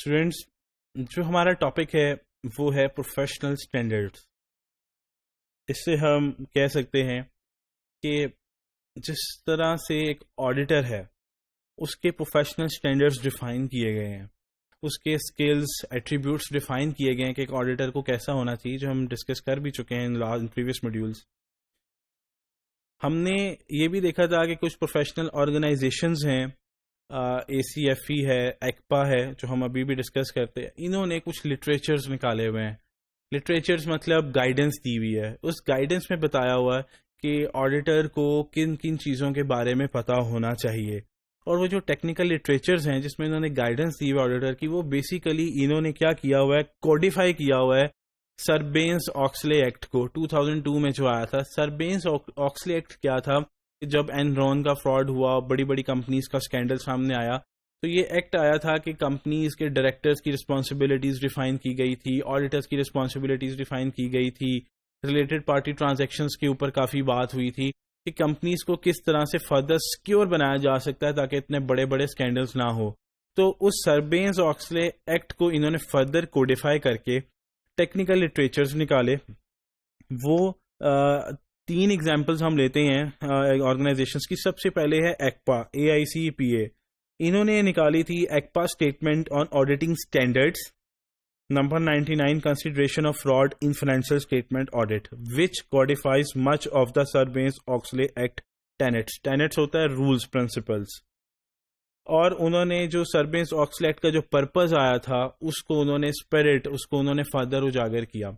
Students, جو ہمارا topic ہے وہ ہے پروفیشنل اسٹینڈرڈس. اس سے ہم کہہ سکتے ہیں کہ جس طرح سے ایک آڈیٹر ہے اس کے پروفیشنل اسٹینڈرڈس ڈیفائن کیے گئے ہیں، اس کے اسکلز ایٹریبیوٹس ڈیفائن کیے گئے ہیں کہ ایک آڈیٹر کو کیسا ہونا چاہیے، جو ہم ڈسکس کر بھی چکے ہیں ان پریویس موڈیولز. ہم نے یہ بھی دیکھا تھا کہ کچھ پروفیشنل آرگنائزیشنز ہیں، ACFE ہے، ایکپا ہے، جو ہم ابھی بھی ڈسکس کرتے ہیں. انہوں نے کچھ لٹریچرز نکالے ہوئے ہیں. لٹریچرز مطلب گائیڈنس دی ہوئی ہے. اس گائیڈنس میں بتایا ہوا ہے کہ آڈیٹر کو کن کن چیزوں کے بارے میں پتہ ہونا چاہیے. اور وہ جو ٹیکنیکل لٹریچرز ہیں جس میں انہوں نے گائیڈنس دی ہوئی آڈیٹر کی، وہ بیسیکلی انہوں نے کیا کیا ہوا ہے، کوڈیفائی کیا ہوا ہے سربینس آکسلے ایکٹ کو. 2002 میں جو آیا تھا سربینس آکسلے ایکٹ کیا تھا، جب اینرون کا فراڈ ہوا، بڑی بڑی کمپنیز کا اسکینڈل سامنے آیا، تو یہ ایکٹ آیا تھا کہ کمپنیز کے ڈائریکٹرز کی رسپانسبلٹیز ڈیفائن کی گئی تھی، آڈیٹرز کی رسپانسبلٹیز ڈیفائن کی گئی تھی، ریلیٹڈ پارٹی ٹرانزیکشنز کے اوپر کافی بات ہوئی تھی کہ کمپنیز کو کس طرح سے فردر سیکیور بنایا جا سکتا ہے تاکہ اتنے بڑے بڑے اسکینڈلز نہ ہو. تو اس سربینس آکسلے ایکٹ کو انہوں نے فردر کوڈیفائی کر کے ٹیکنیکل لٹریچرز نکالے. وہ 3 ایگزامپلز ہم لیتے ہیں آرگنائزیشنز کی. سب سے پہلے ہے ایکپا، AICPA. انہوں نے نکالی تھی ایکپا statement on auditing standards number 99 consideration of fraud in financial statement audit which codifies much of the Sarbanes Oxley act tenets. Tenets ہوتا ہے رولز، پرنسپلز. اور انہوں نے جو سربینس آکسلے ایکٹ کا جو پرپز آیا تھا اس کو انہوں نے اسپرٹ، اس کو انہوں نے فردر اجاگر کیا.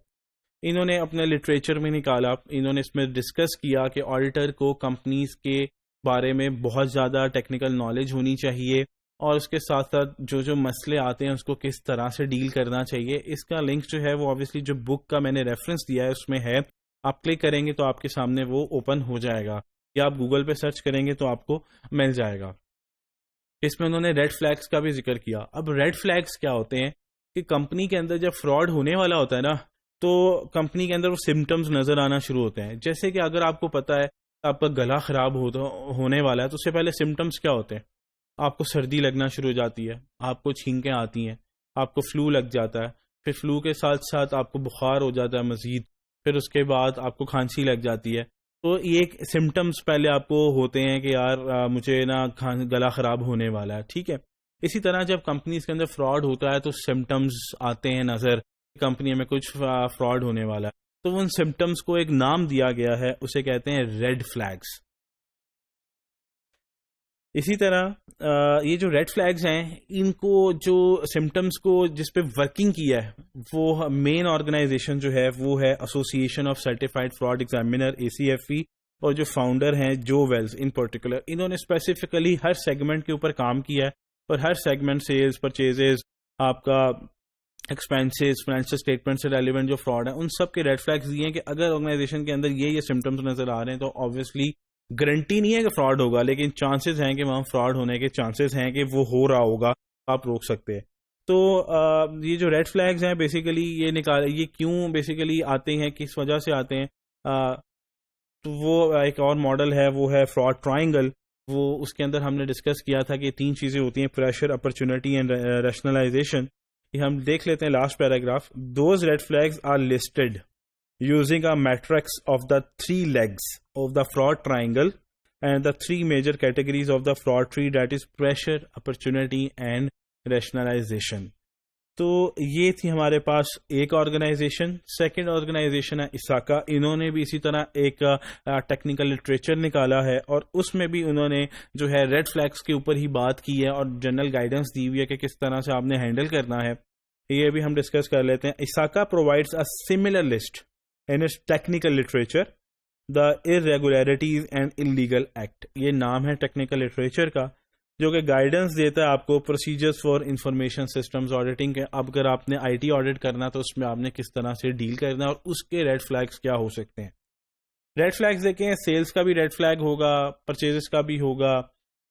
انہوں نے اپنے لٹریچر میں نکالا، انہوں نے اس میں ڈسکس کیا کہ آڈیٹر کو کمپنیز کے بارے میں بہت زیادہ ٹیکنیکل نالج ہونی چاہیے، اور اس کے ساتھ ساتھ جو مسئلے آتے ہیں اس کو کس طرح سے ڈیل کرنا چاہیے. اس کا لنک جو ہے وہ آبویسلی جو بک کا میں نے ریفرنس دیا ہے اس میں ہے. آپ کلک کریں گے تو آپ کے سامنے وہ اوپن ہو جائے گا، یا آپ گوگل پہ سرچ کریں گے تو آپ کو مل جائے گا. اس میں انہوں نے ریڈ فلیگز کا بھی ذکر کیا. اب ریڈ فلیگز کیا ہوتے ہیں کہ کمپنی کے اندر جب فراڈ ہونے والا ہوتا ہے نا، تو کمپنی کے اندر وہ سمٹمز نظر آنا شروع ہوتے ہیں. جیسے کہ اگر آپ کو پتا ہے آپ کا گلا خراب ہونے والا ہے تو اس سے پہلے سمٹمز کیا ہوتے ہیں؟ آپ کو سردی لگنا شروع ہو جاتی ہے، آپ کو چھینکیں آتی ہیں، آپ کو فلو لگ جاتا ہے، پھر فلو کے ساتھ ساتھ آپ کو بخار ہو جاتا ہے مزید، پھر اس کے بعد آپ کو کھانسی لگ جاتی ہے. تو یہ سمٹمز پہلے آپ کو ہوتے ہیں کہ یار مجھے نا گلا خراب ہونے والا ہے. ٹھیک ہے. اسی طرح جب کمپنیز کے اندر فراڈ ہوتا ہے تو سمٹمز آتے ہیں نظر، کمپنی میں کچھ فراڈ ہونے والا ہے. تو ان سمٹمز کو ایک نام دیا گیا ہے، اسے کہتے ہیں ریڈ فلیگز. اسی طرح یہ جو ریڈ فلیگز ہیں، ان کو جو سمٹمز کو جس پہ ورکنگ کیا ہے وہ مین آرگنائزیشن جو ہے وہ ہے association of certified fraud examiner ACFE، اور جو فاؤنڈر ہیں جو ویلز ان پرٹیکولر. انہوں نے اسپیسیفکلی ہر سیگمنٹ کے اوپر کام کیا ہے، اور ہر سیگمنٹ سیلز، پرچیزز، آپ کا ایکسپینسز، فائنینشیل اسٹیٹمنٹ سے ریلیونٹ جو فراڈ ہے، ان سب کے ریڈ فلیگز دیے ہیں کہ اگر آرگنائزیشن کے اندر یہ سمٹمز نظر آ رہے ہیں تو آبویسلی گارنٹی نہیں ہے کہ فراڈ ہوگا، لیکن چانسز ہیں کہ وہاں فراڈ ہونے کے چانسز ہیں کہ وہ ہو رہا ہوگا، آپ روک سکتے ہیں. تو یہ جو ریڈ فلیگز ہیں بیسیکلی یہ کیوں بیسیکلی آتے ہیں، کس وجہ سے آتے ہیں. تو وہ ایک اور ماڈل ہے، وہ ہے فراڈ ٹرائنگل. وہ اس کے اندر ہم نے ڈسکس کیا تھا کہ 3 چیزیں ہوتی ہیں، پریشر، اپرچونٹی اینڈ ریشنلائزیشن. یہ ہم دیکھ لیتے ہیں last paragraph. Those red flags are listed using a matrix of the 3 legs of the fraud triangle and the 3 major categories of the fraud tree, that is pressure, opportunity and rationalization. تو یہ تھی ہمارے پاس ایک organization. Second organization ہے اساکا. انہوں نے بھی اسی طرح ایک ٹیکنیکل لٹریچر نکالا ہے، اور اس میں بھی انہوں نے جو ہے ریڈ فلیگز کے اوپر ہی بات کی ہے اور جنرل گائیڈنس دی ہوئی ہے کہ کس طرح سے آپ نے ہینڈل کرنا ہے. یہ بھی ہم ڈسکس کر لیتے ہیں. اساکا provides a similar list in its technical literature, the irregularities and illegal act. یہ نام ہے ٹیکنیکل لٹریچر کا، جو کہ گائیڈنس دیتا ہے آپ کو procedures for information systems auditing کے. اب اگر آپ نے IT آڈٹ کرنا تو اس میں آپ نے کس طرح سے ڈیل کرنا ہے اور اس کے ریڈ فلیگز کیا ہو سکتے ہیں. ریڈ فلیگز دیکھیں، سیلز کا بھی ریڈ فلیگ ہوگا، پرچیزز کا بھی ہوگا،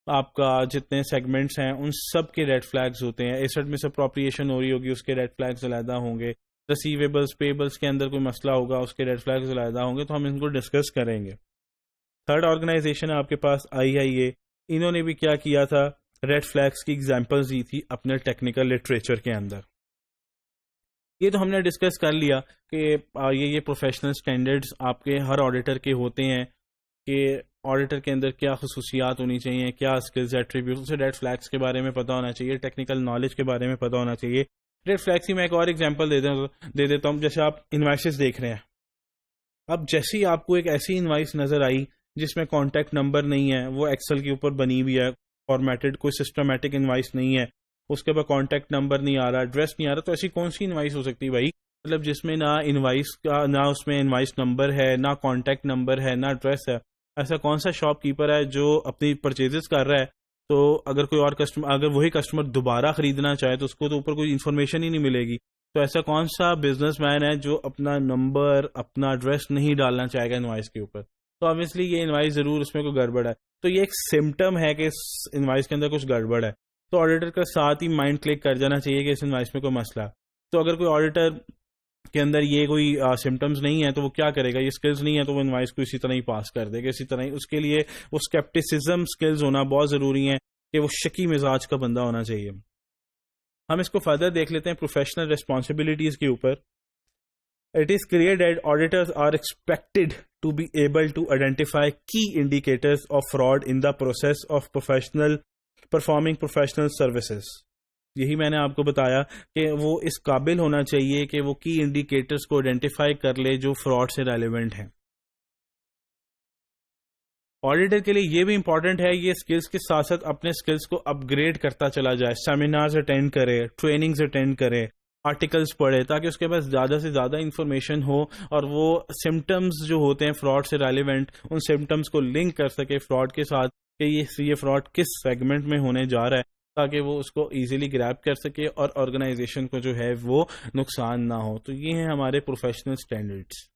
آپ کا جتنے سیگمنٹس ہیں ان سب کے ریڈ فلیگز ہوتے ہیں. ایسٹ میں سے اپروپریشن ہو رہی ہوگی، اس کے ریڈ فلیگز علیحدہ ہوں گے. ریسیویبلز، پیبلز کے اندر کوئی مسئلہ ہوگا، اس کے ریڈ فلیگز علیحدہ ہوں گے. تو ہم ان کو ڈسکس کریں گے. تھرڈ آرگنائزیشن ہے آپ کے پاس IIA. انہوں نے بھی کیا کیا تھا، ریڈ فلیگس کی ایگزامپلز دی تھی اپنے ٹیکنیکل لٹریچر کے اندر. یہ تو ہم نے ڈسکس کر لیا کہ یہ پروفیشنل اسٹینڈرڈس آپ کے ہر آڈیٹر کے ہوتے ہیں کہ آڈیٹر کے اندر کیا خصوصیات ہونی چاہیے, کیا اسکلز ایٹریبیوٹس, سے ریڈ فلیگس کے بارے میں پتہ ہونا چاہیے, ٹیکنیکل نالج کے بارے میں پتہ ہونا چاہیے. ریڈ فلیگس کی میں ایک اور ایگزامپل دے دیتا ہوں. جیسے آپ انوائسز دیکھ رہے ہیں, اب جیسے ہی آپ کو ایک ایسی انوائس نظر آئی جس میں کانٹیکٹ نمبر نہیں ہے, وہ ایکسل کے اوپر بنی ہوئی ہے, فارمیٹڈ, کوئی سسٹمیٹک انوائس نہیں ہے, اس کے بعد کانٹیکٹ نمبر نہیں آ رہا, ایڈریس نہیں آ رہا, تو ایسی کون سی انوائس ہو سکتی ہے بھائی, مطلب جس میں نہ انوائس کا, نہ اس میں انوائس نمبر ہے, نہ کانٹیکٹ نمبر ہے, نہ ایڈریس ہے. ایسا کون سا شاپ کیپر ہے جو اپنی پرچیزز کر رہا ہے, تو اگر کوئی اور کسٹمر, اگر وہی کسٹمر دوبارہ خریدنا چاہے تو اس کو تو اوپر کوئی انفارمیشن ہی نہیں ملے گی. تو ایسا کون سا بزنس مین ہے جو اپنا نمبر, اپنا ایڈریس نہیں ڈالنا چاہے گا انوائس کے اوپر؟ تو obviously یہ انوائس ضرور اس میں کوئی گڑبڑ ہے. تو یہ ایک سمٹم ہے کہ اس انوائس کے اندر کچھ گڑبڑ ہے. تو آڈیٹر کا ساتھ ہی مائنڈ کلک کر جانا چاہیے کہ اس انوائس میں کوئی مسئلہ ہے. تو اگر کوئی آڈیٹر کے اندر یہ کوئی سمٹمز نہیں ہے تو وہ کیا کرے گا, یہ اسکلز نہیں ہے تو وہ انوائس کو اسی طرح ہی پاس کر دے گا. اسی طرح ہی اس کے لیے وہ اسکیپٹیسزم اسکلز ہونا بہت ضروری ہیں کہ وہ شکی مزاج کا بندہ ہونا چاہیے. ہم اس کو فردر دیکھ لیتے ہیں پروفیشنل ریسپانسبلٹیز کے اوپر. It is clear that auditors are expected to be able to identify key indicators of fraud in the process of performing professional services. یہی میں نے آپ کو بتایا کہ وہ اس قابل ہونا چاہیے کہ وہ کی انڈیکیٹرز کو آئیڈینٹیفائی کر لے جو فراڈ سے ریلیونٹ ہیں. آڈیٹر کے لیے یہ بھی امپورٹنٹ ہے یہ اسکلز کے ساتھ ساتھ اپنے اسکلز کو اپ گریڈ کرتا چلا جائے, سیمینارز اٹینڈ کرے, ٹریننگز اٹینڈ کرے, آرٹیکلز پڑھے, تاکہ اس کے پاس زیادہ سے زیادہ انفارمیشن ہو اور وہ سمٹمز جو ہوتے ہیں فراڈ سے ریلیونٹ ان سمٹمز کو لنک کر سکے فراڈ کے ساتھ کہ یہ فراڈ کس سیگمنٹ میں ہونے جا رہا ہے, تاکہ وہ اس کو ایزیلی گریب کر سکے اور آرگنائزیشن کو جو ہے وہ نقصان نہ ہو. تو یہ ہیں ہمارے پروفیشنل اسٹینڈرڈس.